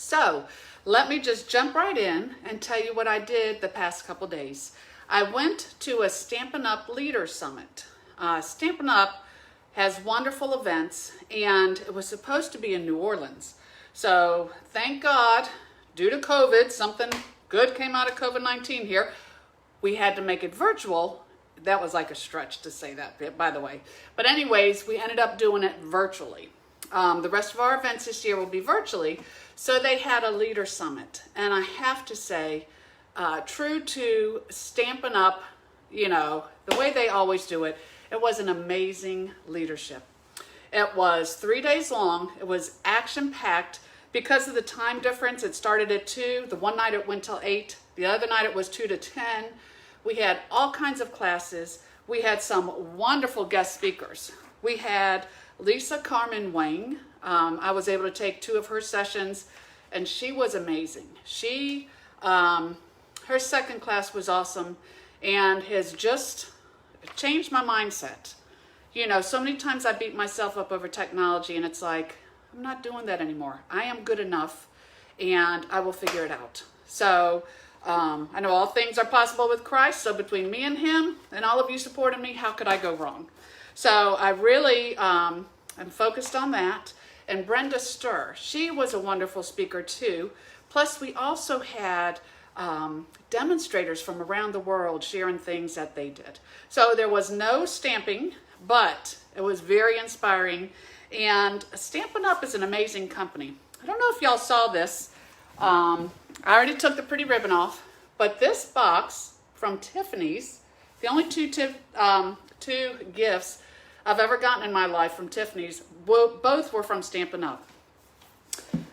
So let me just jump right in and tell you what I did the past couple days. I went to a Stampin' Up Leader Summit. Stampin' Up has wonderful events, and it was supposed to be in New Orleans. So thank God, due to COVID, something good came out of COVID-19 here. We had to make it virtual. That was like a stretch to say that, by the way. But anyways, we ended up doing it virtually. The rest of our events this year will be virtually. So they had a leader summit. And I have to say, true to Stampin' Up, the way they always do it, it was an amazing leadership. It was 3 days long. It was action-packed. Because of the time difference, it started at 2. The one night it went till 8. The other night it was 2 to 10. We had all kinds of classes. We had some wonderful guest speakers. We had Lisa Carmen Wang. I was able to take 2 of her sessions, and she was amazing. Her second class was awesome and has just changed my mindset. So many times I beat myself up over technology, and it's like, I'm not doing that anymore. I am good enough, and I will figure it out. So I know all things are possible with Christ, so between me and him and all of you supporting me, how could I go wrong? So I really am focused on that. And Brenda Sturr, she was a wonderful speaker too. Plus we also had demonstrators from around the world sharing things that they did. So there was no stamping, but it was very inspiring. And Stampin' Up is an amazing company. I don't know if y'all saw this. I already took the pretty ribbon off, but this box from Tiffany's, the only two gifts I've ever gotten in my life from Tiffany's, both were from Stampin' Up.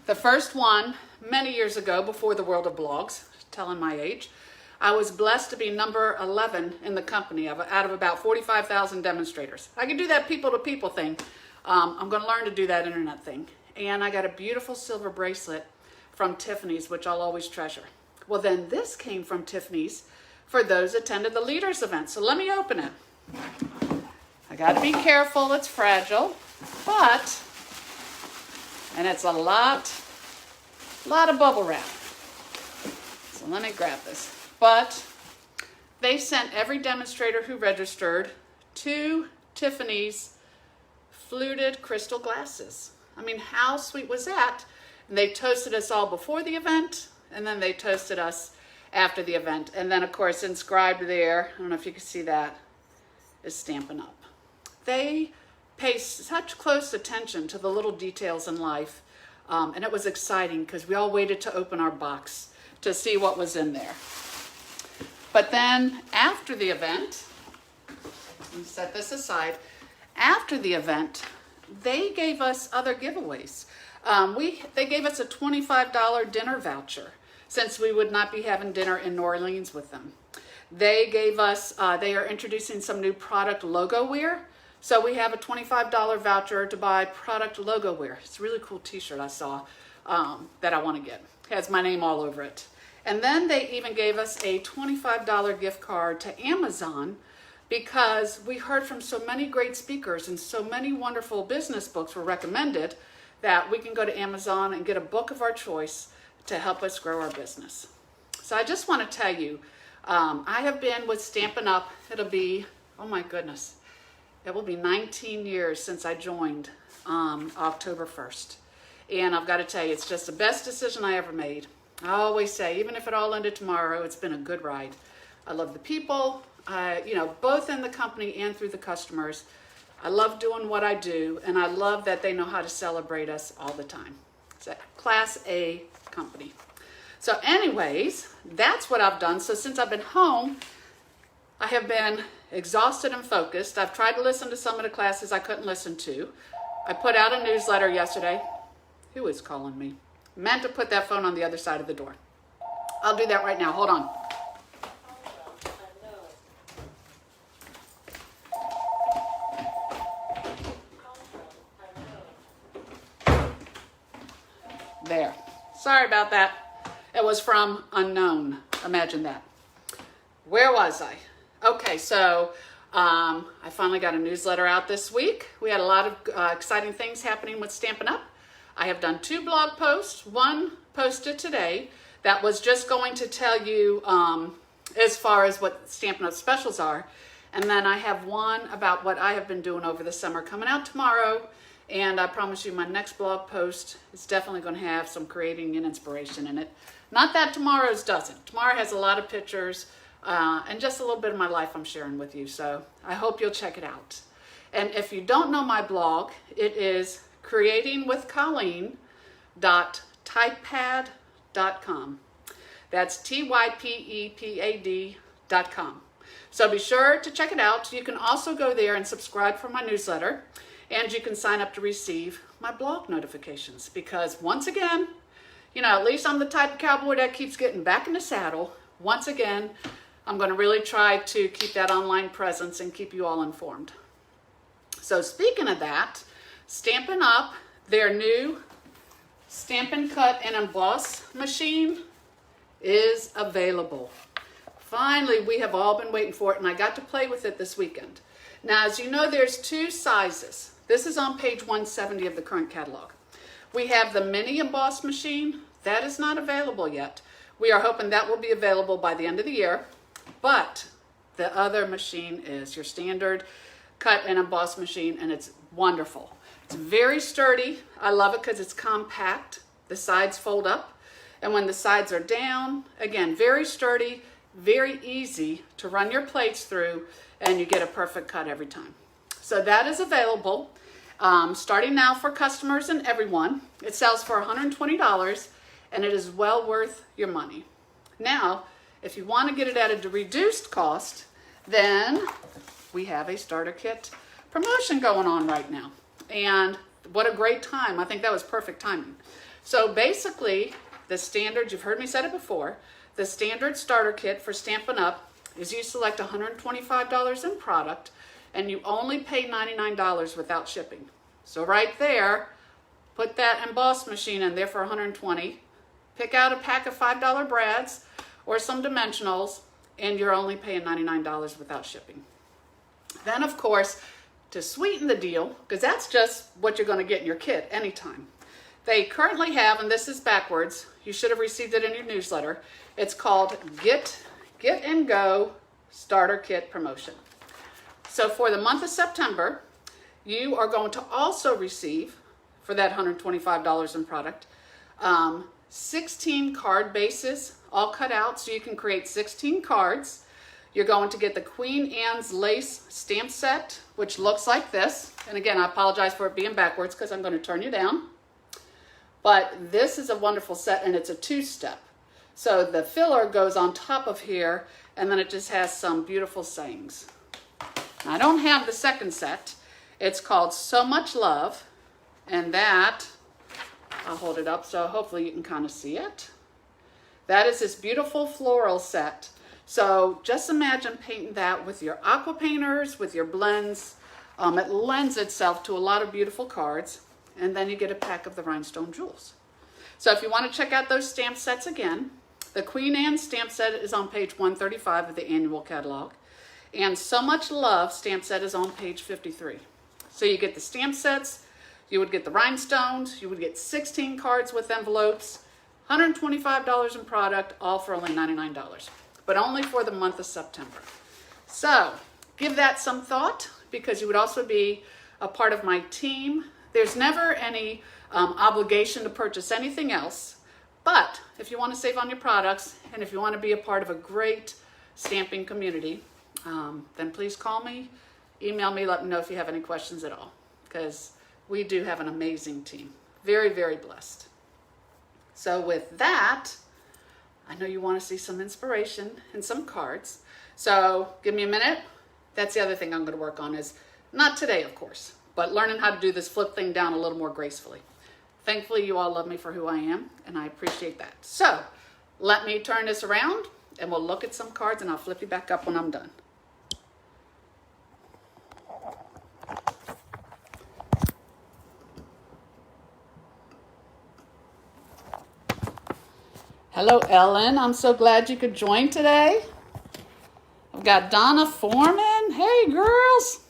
The first one, many years ago, before the world of blogs, telling my age, I was blessed to be number 11 in the company out of about 45,000 demonstrators. I can do that people-to-people thing. I'm going to learn to do that internet thing. And I got a beautiful silver bracelet from Tiffany's, which I'll always treasure. Well, then this came from Tiffany's for those who attended the leaders event. So let me open it. I got to be careful. It's fragile, and it's a lot of bubble wrap. So let me grab this. But they sent every demonstrator who registered 2 Tiffany's fluted crystal glasses. I mean, how sweet was that? And they toasted us all before the event, and then they toasted us after the event. And then, of course, inscribed there, I don't know if you can see that, is Stampin' Up. They pay such close attention to the little details in life, and it was exciting because we all waited to open our box to see what was in there. But then after the event, let me set this aside, after the event, they gave us other giveaways. They gave us a $25 dinner voucher since we would not be having dinner in New Orleans with them. They gave us, they are introducing some new product logo wear. So we have a $25 voucher to buy product logo wear. It's a really cool t-shirt I saw that I want to get. It has my name all over it. And then they even gave us a $25 gift card to Amazon because we heard from so many great speakers and so many wonderful business books were recommended that we can go to Amazon and get a book of our choice to help us grow our business. So I just want to tell you, I have been with Stampin' Up. It'll be, oh my goodness, it will be 19 years since I joined October 1st. And I've got to tell you, it's just the best decision I ever made. I always say, even if it all ended tomorrow, it's been a good ride. I love the people, both in the company and through the customers. I love doing what I do, and I love that they know how to celebrate us all the time. It's a Class A company. So anyways, that's what I've done. So since I've been home, I have been exhausted and focused. I've tried to listen to some of the classes I couldn't listen to. I put out a newsletter yesterday. Who is calling me? Meant to put that phone on the other side of the door. I'll do that right now. Hold on. There. Sorry about that. It was from unknown. Imagine that. Where was I? Okay, so I finally got a newsletter out this week. We had a lot of exciting things happening with Stampin' Up. I have done 2 blog posts, one posted today that was just going to tell you as far as what Stampin' Up! Specials are. And then I have one about what I have been doing over the summer coming out tomorrow. And I promise you my next blog post is definitely going to have some creating and inspiration in it. Not that tomorrow's doesn't. Tomorrow has a lot of pictures and just a little bit of my life I'm sharing with you. So I hope you'll check it out. And if you don't know my blog, it is creatingwithcolleen.typepad.com. That's typepad.com. So be sure to check it out. You can also go there and subscribe for my newsletter, and you can sign up to receive my blog notifications, because once again, you know, at least I'm the type of cowboy that keeps getting back in the saddle. Once again, I'm going to really try to keep that online presence and keep you all informed. So speaking of that, Stampin' Up, their new Stampin' Cut and Emboss machine is available. Finally, we have all been waiting for it, and I got to play with it this weekend. Now, as you know, there's 2 sizes. This is on page 170 of the current catalog. We have the mini emboss machine. That is not available yet. We are hoping that will be available by the end of the year. But the other machine is your standard cut and emboss machine, and it's wonderful. It's very sturdy. I love it because it's compact. The sides fold up, and when the sides are down, again, very sturdy, very easy to run your plates through, and you get a perfect cut every time. So that is available starting now for customers and everyone. It sells for $120, and it is well worth your money. Now, if you want to get it at a reduced cost, then we have a starter kit promotion going on right now. And what a great time. I think that was perfect timing. So basically, the standard, you've heard me say it before, the standard starter kit for Stampin' Up! Is you select $125 in product, and you only pay $99 without shipping. So right there, put that emboss machine in there for $120. Pick out a pack of $5 brads or some dimensionals, and you're only paying $99 without shipping. Then, of course, to sweeten the deal, because that's just what you're going to get in your kit anytime, they currently have, and this is backwards, you should have received it in your newsletter, it's called Get and Go Starter Kit Promotion. So for the month of September, you are going to also receive, for that $125 in product, 16 card bases, all cut out, so you can create 16 cards. You're going to get the Queen Anne's lace stamp set, which looks like this. And again, I apologize for it being backwards because I'm going to turn you down. But this is a wonderful set, and it's a 2-step. So the filler goes on top of here, and then it just has some beautiful sayings. Now, I don't have the second set. It's called So Much Love, and that, I'll hold it up so hopefully you can kind of see it. That is this beautiful floral set. So just imagine painting that with your aqua painters, with your blends. It lends itself to a lot of beautiful cards. And then you get a pack of the rhinestone jewels. So if you want to check out those stamp sets again, the Queen Anne stamp set is on page 135 of the annual catalog. And So Much Love stamp set is on page 53. So you get the stamp sets, you would get the rhinestones, you would get 16 cards with envelopes, $125 in product, all for only $99. But only for the month of September. So give that some thought, because you would also be a part of my team. There's never any obligation to purchase anything else, but if you want to save on your products, and if you want to be a part of a great stamping community, then please call me, email me, let me know if you have any questions at all, because we do have an amazing team. Very, very blessed. So with that, I know you want to see some inspiration and some cards. So give me a minute. That's the other thing I'm going to work on, is not today, of course, but learning how to do this flip thing down a little more gracefully. Thankfully, you all love me for who I am, and I appreciate that. So let me turn this around, and we'll look at some cards, and I'll flip you back up when I'm done. Hello, Ellen. I'm so glad you could join today. I've got Donna Foreman. Hey, girls.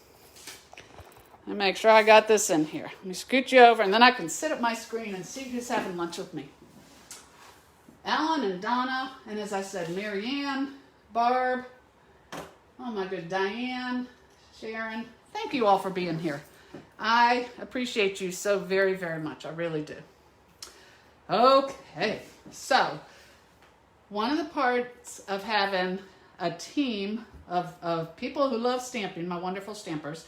And make sure I got this in here. Let me scoot you over, and then I can sit at my screen and see who's having lunch with me. Ellen and Donna, and as I said, Marianne, Barb, oh my good, Diane, Sharon. Thank you all for being here. I appreciate you so very, very much. I really do. Okay, so one of the parts of having a team of people who love stamping, my wonderful stampers,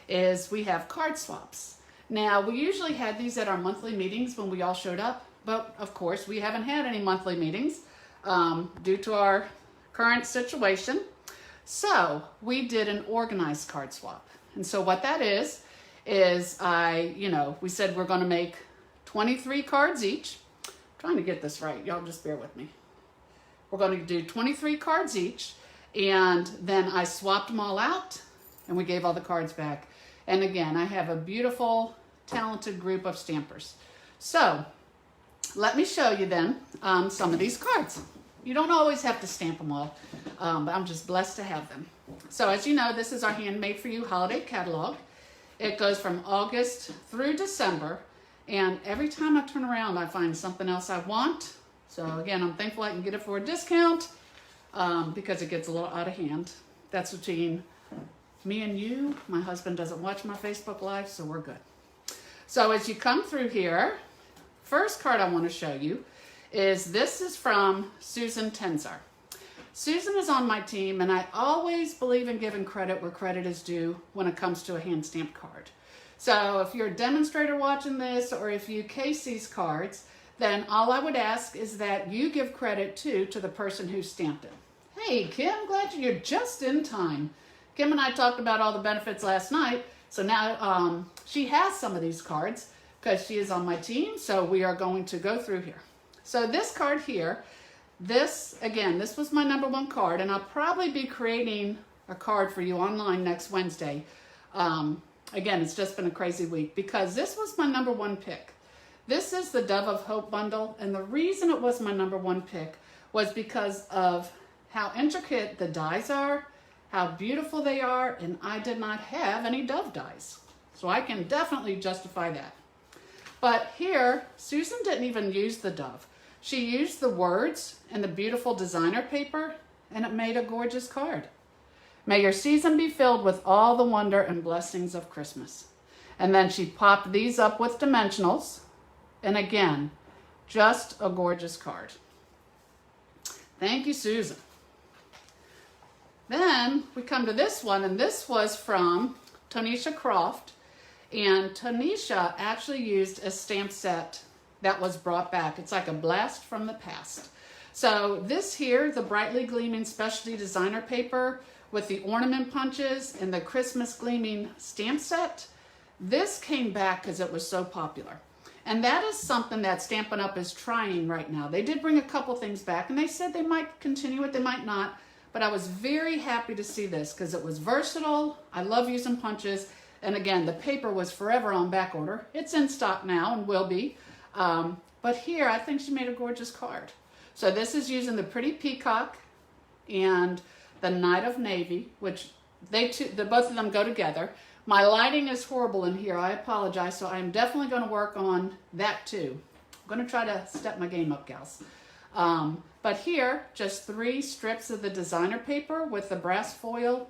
is we have card swaps. Now, we usually had these at our monthly meetings when we all showed up, but of course we haven't had any monthly meetings due to our current situation. So we did an organized card swap. And so what that is we said we're going to make 23 cards each. I'm trying to get this right. Y'all just bear with me. We're going to do 23 cards each. And then I swapped them all out and we gave all the cards back. And again, I have a beautiful, talented group of stampers. So let me show you then some of these cards. You don't always have to stamp them all, but I'm just blessed to have them. So as you know, this is our Handmade For You holiday catalog. It goes from August through December, and every time I turn around, I find something else I want. So again, I'm thankful I can get it for a discount because it gets a little out of hand. That's between me and you. My husband doesn't watch my Facebook Live, so we're good. So as you come through here, first card I want to show you is this is from Susan Tenzar. Susan is on my team, and I always believe in giving credit where credit is due when it comes to a hand stamped card. So if you're a demonstrator watching this, or if you case these cards, then all I would ask is that you give credit to the person who stamped it. Hey Kim, glad you're just in time. Kim and I talked about all the benefits last night, so now she has some of these cards because she is on my team, so we are going to go through here. So this card here, this was my number one card, and I'll probably be creating a card for you online next Wednesday. Again, it's just been a crazy week because this was my number one pick. This is the Dove of Hope bundle, and the reason it was my number one pick was because of how intricate the dies are, how beautiful they are, and I did not have any Dove dies. So I can definitely justify that. But here, Susan didn't even use the Dove. She used the words and the beautiful designer paper, and it made a gorgeous card. May your season be filled with all the wonder and blessings of Christmas. And then she popped these up with dimensionals. And again, just a gorgeous card. Thank you, Susan. Then we come to this one, and this was from Tonisha Croft. And Tonisha actually used a stamp set that was brought back. It's like a blast from the past. So this here, the brightly gleaming specialty designer paper with the ornament punches and the Christmas gleaming stamp set, this came back because it was so popular. And that is something that Stampin' Up! Is trying right now. They did bring a couple things back, and they said they might continue it, they might not. But I was very happy to see this because it was versatile. I love using punches. And again, the paper was forever on back order. It's in stock now and will be. But here, I think she made a gorgeous card. So this is using the Pretty Peacock and the Knight of Navy, which both of them go together. My lighting is horrible in here. I apologize. So I'm definitely going to work on that too. I'm going to try to step my game up, gals. But here, just 3 strips of the designer paper with the brass foil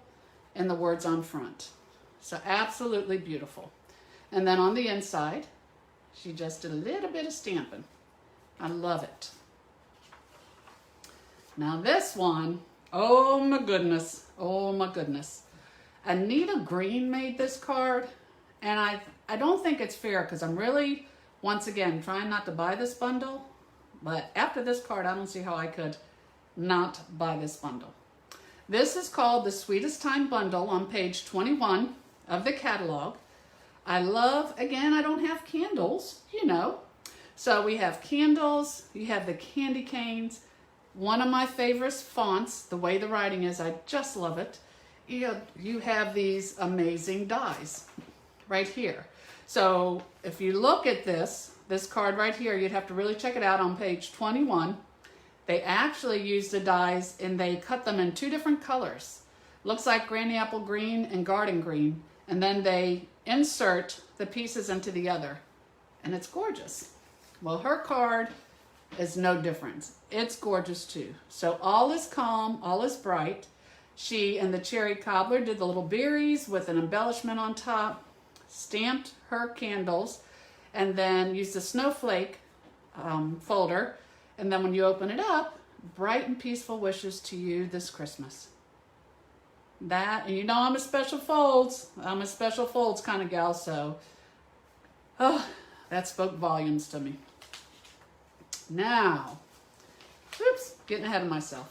and the words on front. So absolutely beautiful. And then on the inside, she just did a little bit of stamping. I love it. Now this one, oh my goodness, oh my goodness. Anita Green made this card, and I don't think it's fair because I'm really, once again, trying not to buy this bundle. But after this card, I don't see how I could not buy this bundle. This is called the Sweetest Time Bundle on page 21 of the catalog. I love, again, I don't have candles, you know. So we have candles, you have the candy canes, one of my favorite fonts, the way the writing is, I just love it. You have these amazing dies right here. So if you look at this card right here, you'd have to really check it out on page 21. They actually used the dies and they cut them in 2 different colors. Looks like Granny Apple Green and Garden Green. And then they insert the pieces into the other, and it's gorgeous. Well, her card is no different. It's gorgeous too. So all is calm, all is bright. She and the cherry cobbler did the little berries with an embellishment on top, stamped her candles, and then used the snowflake folder. And then when you open it up, bright and peaceful wishes to you this Christmas. That, and you know I'm a special folds. I'm a special folds kind of gal, so that spoke volumes to me. Now, oops, getting ahead of myself.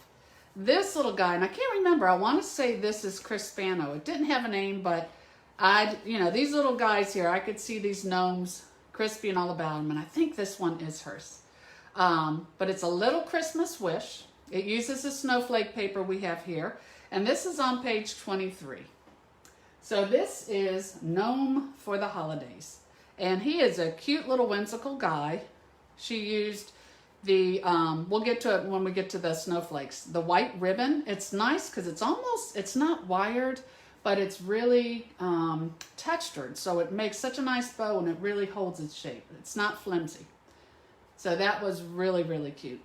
This little guy, and I can't remember, I want to say this is Chris Spano. It didn't have a name, but these little guys here, I could see these gnomes crispy and all about them, and I think this one is hers. But it's a little Christmas wish. It uses the snowflake paper we have here, and this is on page 23. So this is Gnome for the Holidays, and he is a cute little whimsical guy. She used the, we'll get to it when we get to the snowflakes, the white ribbon. It's nice because it's not wired, but it's really textured, so it makes such a nice bow and it really holds its shape. It's not flimsy. So that was really, really cute.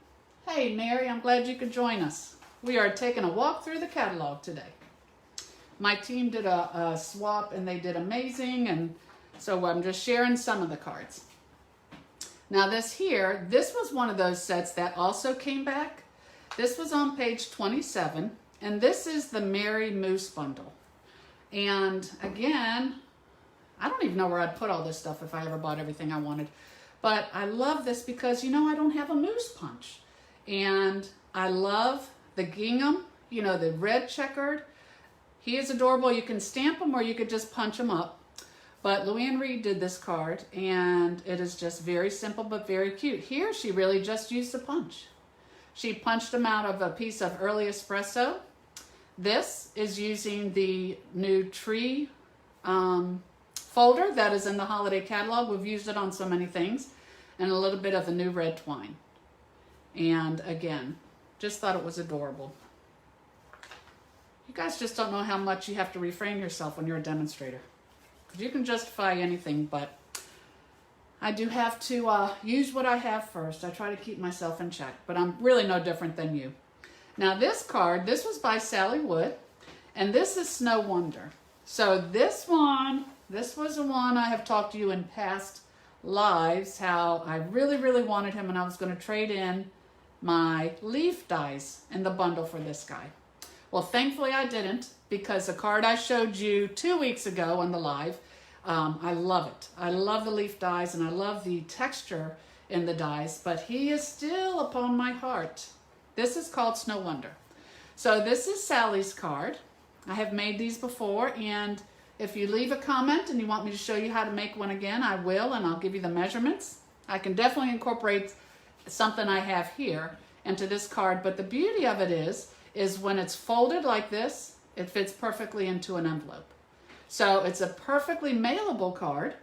Hey, Mary, I'm glad you could join us. We are taking a walk through the catalog today. My team did a swap and they did amazing, and so I'm just sharing some of the cards. Now this was one of those sets that also came back. This was on page 27, and this is the Merry Moose bundle. And again, I don't even know where I'd put all this stuff if I ever bought everything I wanted. But I love this because, I don't have a moose punch. And I love the gingham, the red checkered. He is adorable. You can stamp him or you could just punch him up. But Luann Reed did this card, and it is just very simple but very cute. Here, she really just used a punch. She punched him out of a piece of early espresso. This is using the new tree folder that is in the holiday catalog. We've used it on so many things. And a little bit of the new red twine. And again, just thought it was adorable. You guys just don't know how much you have to refrain yourself when you're a demonstrator. You can justify anything, but I do have to use what I have first. I try to keep myself in check, but I'm really no different than you. Now this card, this was by Sally Wood, and this is Snow Wonder. So this was the one I have talked to you in past lives, how I really, really wanted him, and I was going to trade in my leaf dies in the bundle for this guy. Well, thankfully I didn't, because the card I showed you 2 weeks ago on the live, I love it. I love the leaf dies, and I love the texture in the dies, but he is still upon my heart. This is called Snow Wonder. So this is Sally's card. I have made these before, and if you leave a comment and you want me to show you how to make one again, I will, and I'll give you the measurements. I can definitely incorporate something I have here into this card, but the beauty of it is when it's folded like this, it fits perfectly into an envelope. So it's a perfectly mailable card,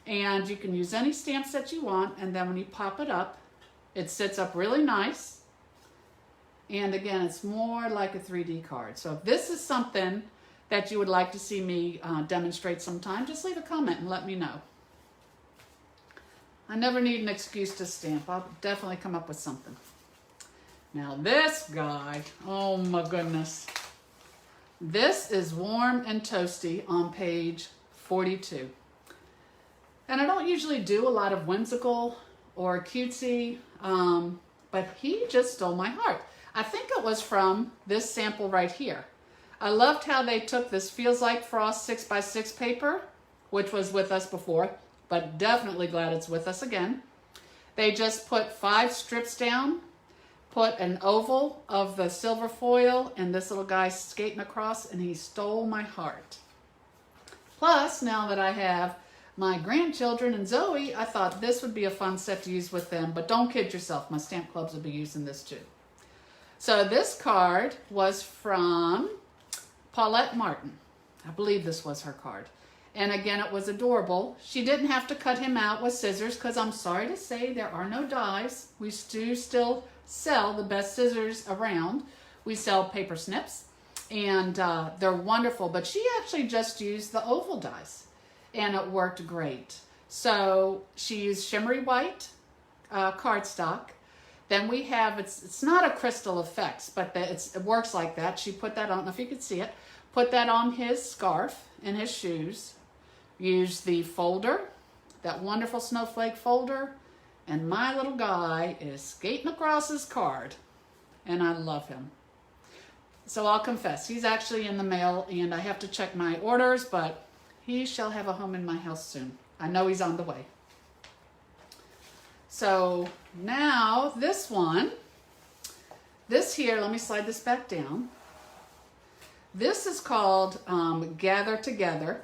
and you can use any stamps that you want, and then when you pop it up, it sits up really nice. And again, it's more like a 3D card. So if this is something that you would like to see me demonstrate sometime, just leave a comment and let me know. I never need an excuse to stamp. I'll definitely come up with something. Now this guy, oh my goodness. This is Warm and Toasty on page 42. And I don't usually do a lot of whimsical or cutesy, but he just stole my heart. I think it was from this sample right here. I loved how they took this Feels Like Frost 6x6 paper, which was with us before, but definitely glad it's with us again. They just put 5 strips down, put an oval of the silver foil, and this little guy skating across, and he stole my heart. Plus, now that I have my grandchildren and Zoe, I thought this would be a fun set to use with them, but don't kid yourself, my stamp clubs will be using this too. So this card was from Paulette Martin. I believe this was her card. And again, it was adorable. She didn't have to cut him out with scissors, because I'm sorry to say there are no dies. We do still sell the best scissors around. We sell paper snips, and they're wonderful. But she actually just used the oval dies. and it worked great. So she used shimmery white cardstock. Then we have, it's not a crystal effects, but it works like that. She put that on, I don't know if you could see it, put that on his scarf and his shoes. Used the folder, that wonderful snowflake folder, and my little guy is skating across his card, and I love him. So I'll confess, he's actually in the mail, and I have to check my orders, but he shall have a home in my house soon. I know he's on the way. So now this one, this here, let me slide this back down. This is called Gather Together.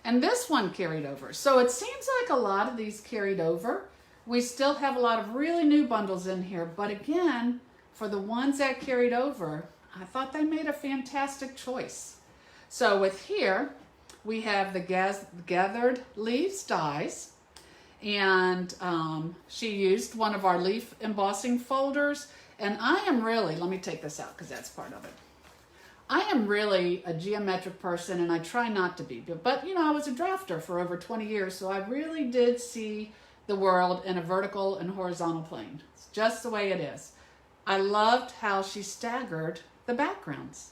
And this one carried over. So it seems like a lot of these carried over. We still have a lot of really new bundles in here. But again, for the ones that carried over, I thought they made a fantastic choice. So with here, we have the Gathered Leaves dies. And she used one of our leaf embossing folders. And I am really, let me take this out because that's part of it. I am really a geometric person, and I try not to be. But, you know, I was a drafter for over 20 years, so I really did see the world in a vertical and horizontal plane. It's just the way it is. I loved how she staggered the backgrounds.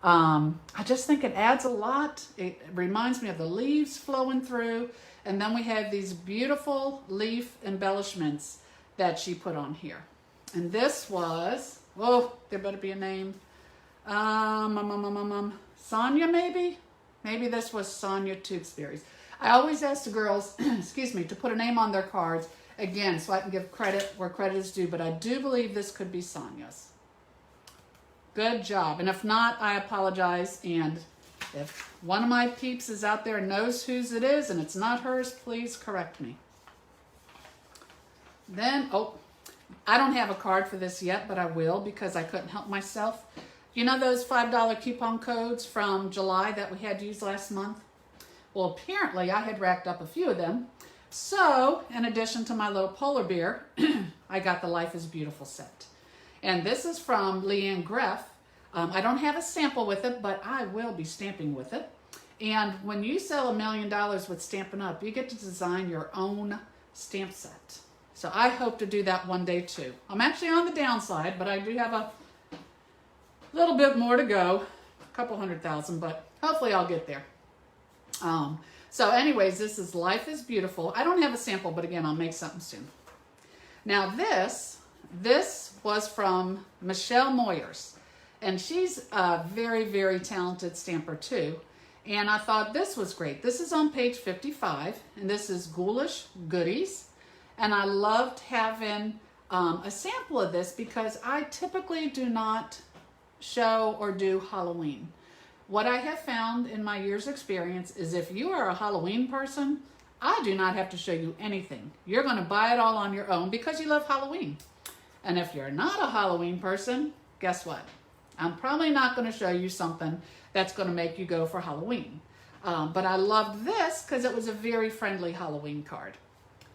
I just think it adds a lot. It reminds me of the leaves flowing through, and then we have these beautiful leaf embellishments that she put on here. And this was, oh, there better be a name. Sonia, maybe? Maybe this was Sonia Tewksbury's. I always ask the girls, excuse me, to put a name on their cards, again, so I can give credit where credit is due, but I do believe this could be Sonia's. Good job. And if not, I apologize, and if one of my peeps is out there and knows whose it is and it's not hers, please correct me. Then, oh, I don't have a card for this yet, but I will because I couldn't help myself. You know those $5 coupon codes from July that we had used last month? Well, apparently I had racked up a few of them. So, in addition to my little polar bear, I got the Life is Beautiful set. And this is from Leanne Greff. I don't have a sample with it, but I will be stamping with it. And when you sell $1 million with Stampin' Up, you get to design your own stamp set. So I hope to do that one day too. I'm actually on the downside, but I do have a little bit more to go, a couple 100,000, but hopefully I'll get there. So anyways, this is Life is Beautiful. I don't have a sample, but again, I'll make something soon. Now this was from Michelle Moyers, and she's a very, very talented stamper too. And I thought this was great. This is on page 55, and this is Ghoulish Goodies. And I loved having a sample of this because I typically do not show or do Halloween. What I have found in my years' experience is if you are a Halloween person, I do not have to show you anything. You're going to buy it all on your own because you love Halloween. And if you're not a Halloween person, guess what? I'm probably not going to show you something that's going to make you go for Halloween. But I loved this because it was a very friendly Halloween card.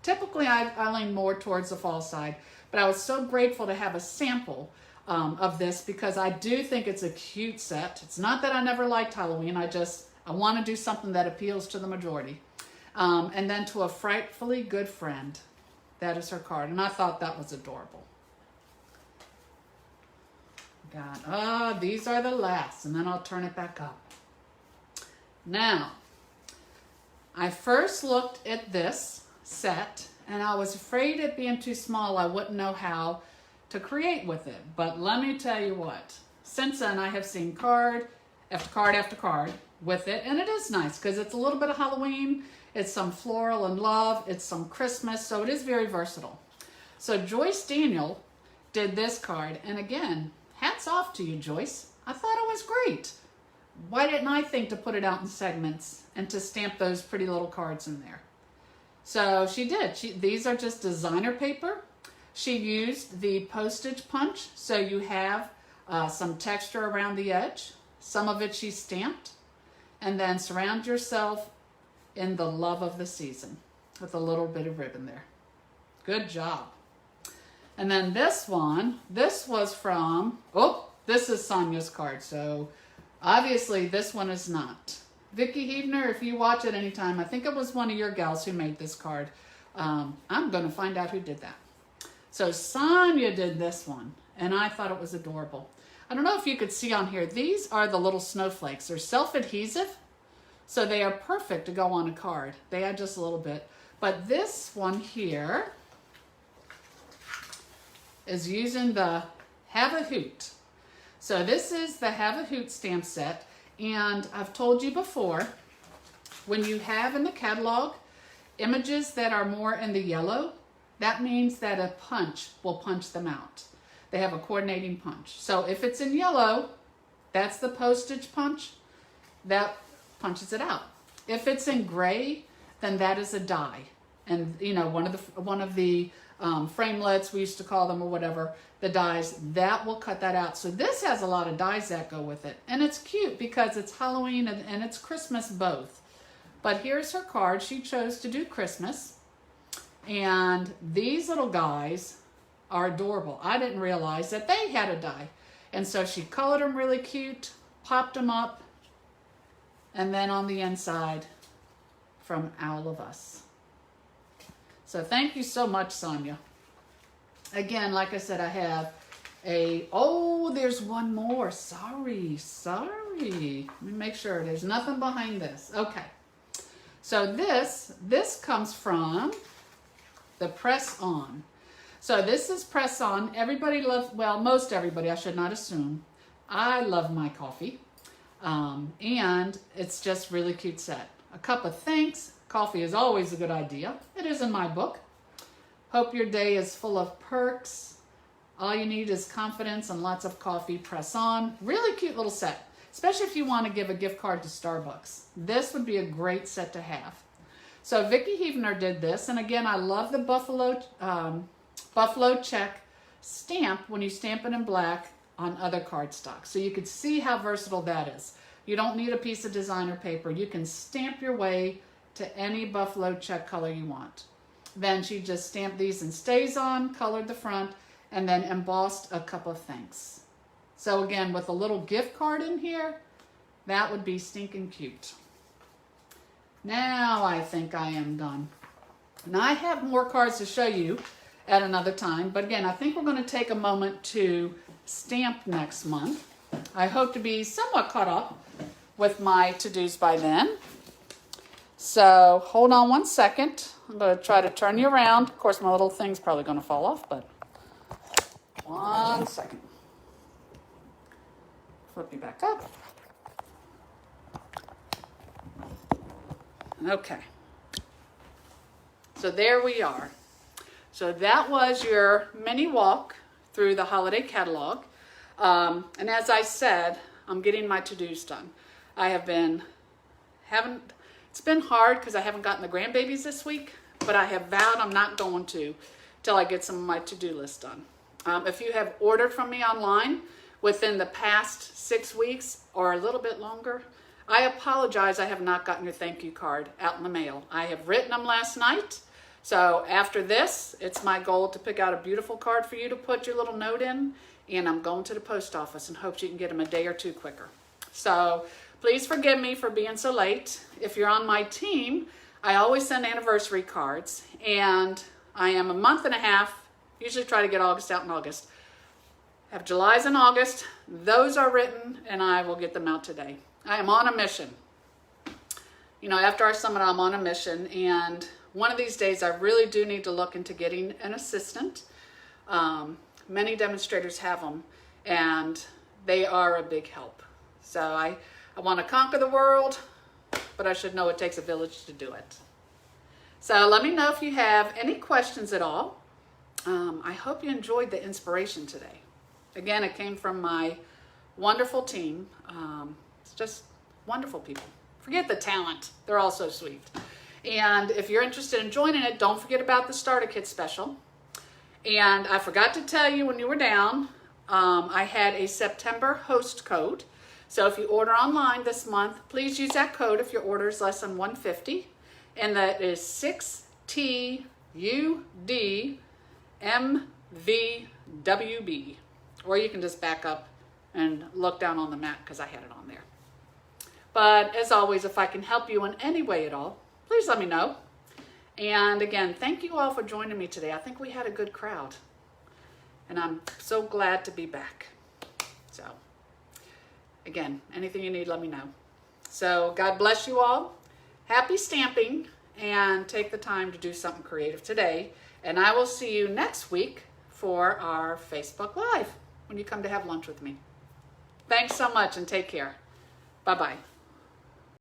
Typically, I lean more towards the fall side, but I was so grateful to have a sample of this because I do think it's a cute set. It's not that I never liked Halloween. I want to do something that appeals to the majority. And then to a frightfully good friend. That is her card. And I thought that was adorable. These are the last. And then I'll turn it back up. Now, I first looked at this set and I was afraid it being too small, I wouldn't know how to create with it. But let me tell you what, since then I have seen card after card after card with it, and it is nice because it's a little bit of Halloween, it's some floral and love, it's some Christmas, so it is very versatile. So Joyce Daniel did this card, and again, hats off to you, Joyce. I thought it was great. Why didn't I think to put it out in segments and to stamp those pretty little cards in there? So she did. These are just designer paper. She used the postage punch, so you have some texture around the edge. Some of it she stamped. And then surround yourself in the love of the season with a little bit of ribbon there. Good job. And then this one, this was from, this is Sonia's card. So obviously this one is not. Vicki Heavner, if you watch it anytime, I think it was one of your gals who made this card. I'm going to find out who did that. So Sonia did this one, and I thought it was adorable. I don't know if you could see on here, these are the little snowflakes. They're self-adhesive, so they are perfect to go on a card. They add just a little bit. But this one here is using the Have a Hoot. So this is the Have a Hoot stamp set, and I've told you before, when you have in the catalog images that are more in the yellow, that means that a punch will punch them out. They have a coordinating punch. So if it's in yellow, that's the postage punch, that punches it out. If it's in gray, then that is a die. And you know, one of the framelets, we used to call them, or whatever, the dies, that will cut that out. So this has a lot of dies that go with it. And it's cute because it's Halloween and it's Christmas both. But here's her card. She chose to do Christmas. And these little guys are adorable. I didn't realize that they had a die. And so she colored them really cute, popped them up, and then on the inside, from Owl of Us. So thank you so much, Sonia. Again, like I said, I have oh, there's one more. Sorry. Let me make sure there's nothing behind this. Okay. So this comes from the Press On. So this is Press On. Everybody loves, well, most everybody, I should not assume. I love my coffee. And it's just really cute set. A cup of thanks. Coffee is always a good idea. It is in my book. Hope your day is full of perks. All you need is confidence and lots of coffee. Press On. Really cute little set, especially if you want to give a gift card to Starbucks. This would be a great set to have. So Vicki Heavner did this, and again, I love the buffalo check stamp when you stamp it in black on other cardstock. So you could see how versatile that is. You don't need a piece of designer paper. You can stamp your way to any buffalo check color you want. Then she just stamped these in Stays On, colored the front, and then embossed a cup of thanks. So again, with a little gift card in here, that would be stinking cute. Now I think I am done. And I have more cards to show you at another time, but again, I think we're going to take a moment to stamp next month. I hope to be somewhat caught up with my to-dos by then. So hold on one second. I'm going to try to turn you around. Of course, my little thing's probably going to fall off, but 1 second. Flip you back up. Okay. So there we are. So that was your mini walk through the holiday catalog. And as I said, I'm getting my to-dos done. It's been hard because I haven't gotten the grandbabies this week, but I have vowed I'm not going to till I get some of my to-do list done. If you have ordered from me online within the past 6 weeks or a little bit longer, I apologize I have not gotten your thank you card out in the mail. I have written them last night. So after this, it's my goal to pick out a beautiful card for you to put your little note in, and I'm going to the post office and hope you can get them a day or two quicker. So please forgive me for being so late. If you're on my team, I always send anniversary cards, and I am a month and a half, usually try to get August out in August. I have July's in August. Those are written, and I will get them out today. I am on a mission. You know, after our summit, I'm on a mission, and one of these days I really do need to look into getting an assistant. Many demonstrators have them, and they are a big help. So I want to conquer the world, but I should know it takes a village to do it. So let me know if you have any questions at all. I hope you enjoyed the inspiration today. Again, it came from my wonderful team. It's just wonderful people. Forget the talent. They're all so sweet. And if you're interested in joining it, don't forget about the starter kit special. And I forgot to tell you when you were down, I had a September host code. So if you order online this month, please use that code if your order is less than $150. And that is 6TUDMVWB. Or you can just back up and look down on the mat because I had it on there. But as always, if I can help you in any way at all, please let me know. And again, thank you all for joining me today. I think we had a good crowd. And I'm so glad to be back. So, again, anything you need, let me know. So, God bless you all. Happy stamping. And take the time to do something creative today. And I will see you next week for our Facebook Live when you come to have lunch with me. Thanks so much and take care. Bye-bye.